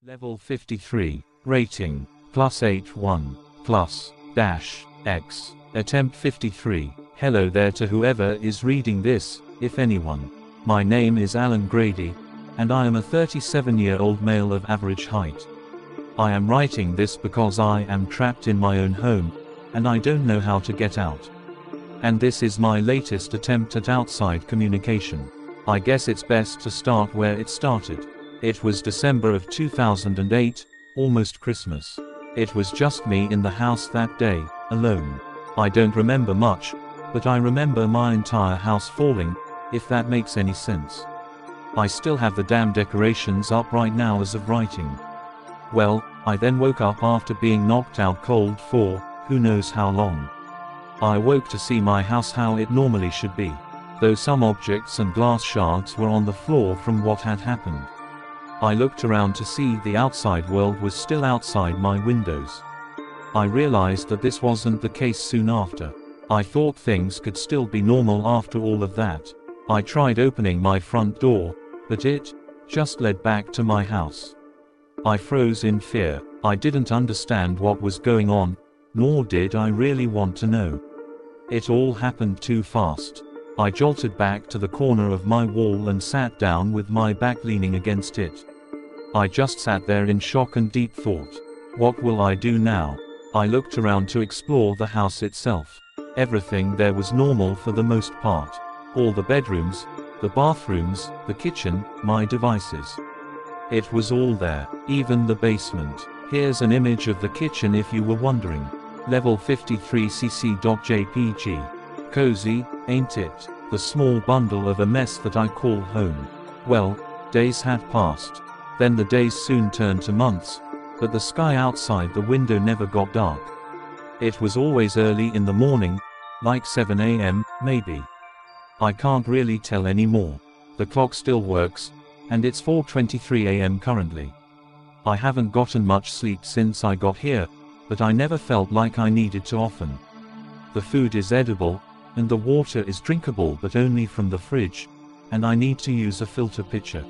Level 53, rating, +81, plus, dash, X, attempt 53, hello there to whoever is reading this, if anyone. My name is Allen Grady, and I am a 37-year-old male of average height. I am writing this because I am trapped in my own home, and I don't know how to get out. And this is my latest attempt at outside communication. I guess it's best to start where it started. It was December of 2008, almost Christmas. It was just me in the house that day, alone. I don't remember much, but I remember my entire house falling, if that makes any sense. I still have the damn decorations up right now as of writing. Well, I then woke up after being knocked out cold for, who knows how long. I woke to see my house how it normally should be, though some objects and glass shards were on the floor from what had happened. I looked around to see the outside world was still outside my windows. I realized that this wasn't the case soon after. I thought things could still be normal after all of that. I tried opening my front door, but it just led back to my house. I froze in fear. I didn't understand what was going on, nor did I really want to know. It all happened too fast. I jolted back to the corner of my wall and sat down with my back leaning against it. I just sat there in shock and deep thought. What will I do now? I looked around to explore the house itself. Everything there was normal for the most part. All the bedrooms, the bathrooms, the kitchen, my devices. It was all there, even the basement. Here's an image of the kitchen if you were wondering. Level 53cc.jpg. Cozy, ain't it? The small bundle of a mess that I call home. Well, days had passed. Then the days soon turned to months, but the sky outside the window never got dark. It was always early in the morning, like 7 a.m., maybe. I can't really tell anymore. The clock still works, and it's 4:23 a.m. currently. I haven't gotten much sleep since I got here, but I never felt like I needed to often. The food is edible, and the water is drinkable but only from the fridge, and I need to use a filter pitcher.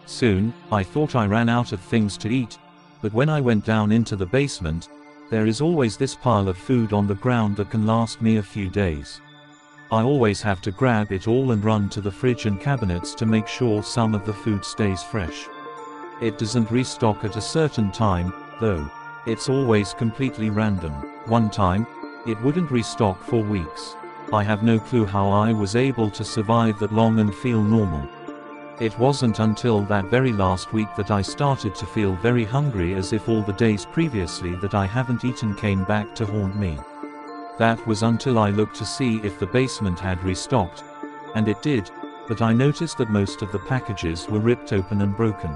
Soon, I thought I ran out of things to eat, but when I went down into the basement, there is always this pile of food on the ground that can last me a few days. I always have to grab it all and run to the fridge and cabinets to make sure some of the food stays fresh. It doesn't restock at a certain time, though. It's always completely random. One time, it wouldn't restock for weeks. I have no clue how I was able to survive that long and feel normal. It wasn't until that very last week that I started to feel very hungry, as if all the days previously that I haven't eaten came back to haunt me. That was until I looked to see if the basement had restocked, and it did, but I noticed that most of the packages were ripped open and broken.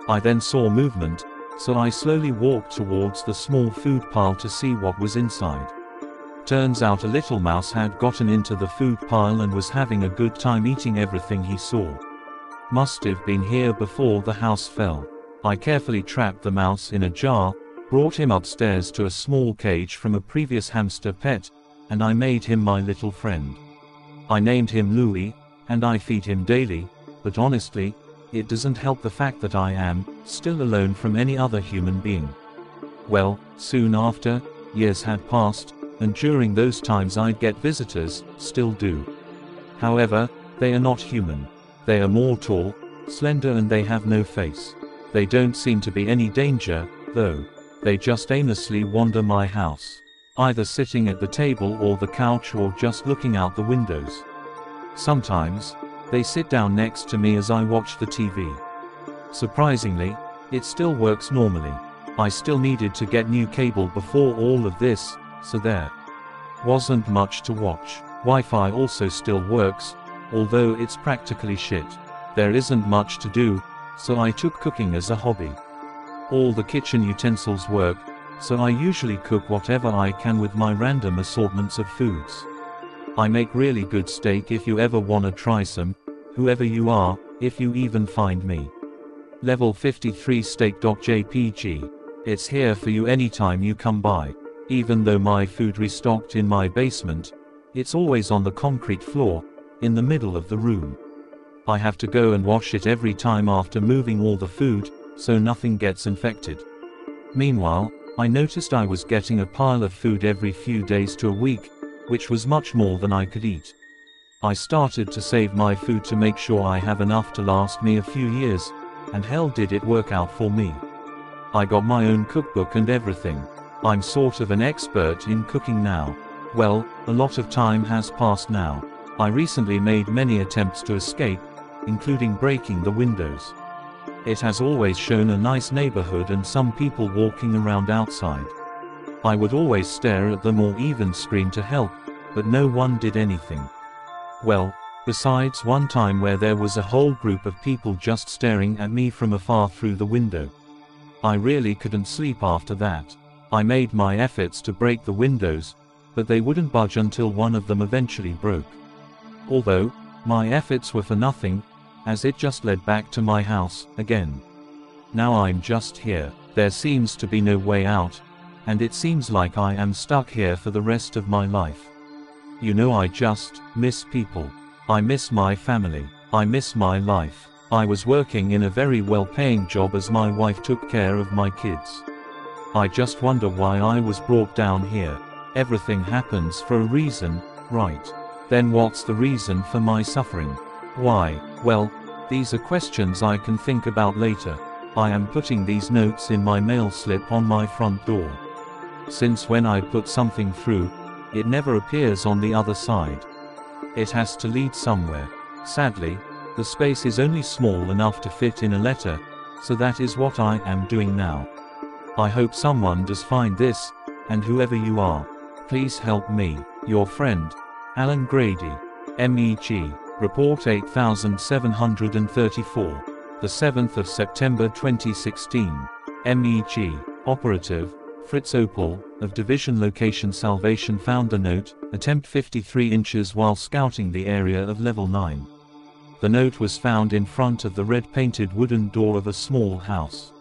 I then saw movement, so I slowly walked towards the small food pile to see what was inside. Turns out a little mouse had gotten into the food pile and was having a good time eating everything he saw. Must have been here before the house fell. I carefully trapped the mouse in a jar, brought him upstairs to a small cage from a previous hamster pet, and I made him my little friend. I named him Louie, and I feed him daily, but honestly, it doesn't help the fact that I am still alone from any other human being. Well, soon after, years had passed, and during those times I'd get visitors, still do. However, they are not human. They are mortal, slender, and they have no face. They don't seem to be any danger, though. They just aimlessly wander my house, either sitting at the table or the couch or just looking out the windows. Sometimes, they sit down next to me as I watch the TV. Surprisingly, it still works normally. I still needed to get new cable before all of this, so there wasn't much to watch. Wi-Fi also still works, although it's practically shit. There isn't much to do, so I took cooking as a hobby. All the kitchen utensils work, so I usually cook whatever I can with my random assortments of foods. I make really good steak if you ever wanna try some, whoever you are, if you even find me. Level 53 steak.jpg. It's here for you anytime you come by. Even though my food restocked in my basement, it's always on the concrete floor, in the middle of the room. I have to go and wash it every time after moving all the food, so nothing gets infected. Meanwhile, I noticed I was getting a pile of food every few days to a week, which was much more than I could eat. I started to save my food to make sure I have enough to last me a few years, and hell did it work out for me. I got my own cookbook and everything. I'm sort of an expert in cooking now. Well, a lot of time has passed now. I recently made many attempts to escape, including breaking the windows. It has always shown a nice neighborhood and some people walking around outside. I would always stare at them or even scream to help, but no one did anything. Well, besides one time where there was a whole group of people just staring at me from afar through the window. I really couldn't sleep after that. I made my efforts to break the windows, but they wouldn't budge until one of them eventually broke. Although, my efforts were for nothing, as it just led back to my house again. Now I'm just here. There seems to be no way out, and it seems like I am stuck here for the rest of my life. You know, I just miss people. I miss my family. I miss my life. I was working in a very well-paying job as my wife took care of my kids. I just wonder why I was brought down here. Everything happens for a reason, right? Then what's the reason for my suffering? Why? Well, these are questions I can think about later. I am putting these notes in my mail slip on my front door. Since when I put something through, it never appears on the other side. It has to lead somewhere. Sadly, the space is only small enough to fit in a letter, so that is what I am doing now. I hope someone does find this, and whoever you are, please help me. Your friend, Allen Grady. MEG. Report 8734. The 7th of September 2016. MEG. Operative, Fritz Opel, of Division Location Salvation found a note, attempt 53 inches while scouting the area of level 9. The note was found in front of the red-painted wooden door of a small house.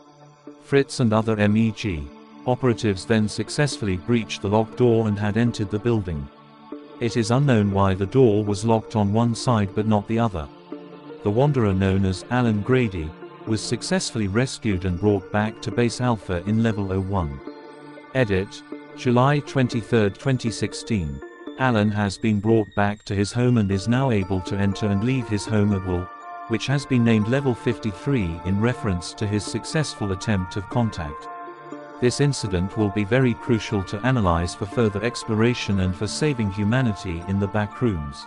Fritz and other MEG operatives then successfully breached the locked door and had entered the building. It is unknown why the door was locked on one side but not the other. The wanderer known as Allen Grady was successfully rescued and brought back to Base Alpha in Level 01. Edit, July 23, 2016. Allen has been brought back to his home and is now able to enter and leave his home at will, which has been named Level 53 in reference to his successful attempt of contact. This incident will be very crucial to analyze for further exploration and for saving humanity in the backrooms.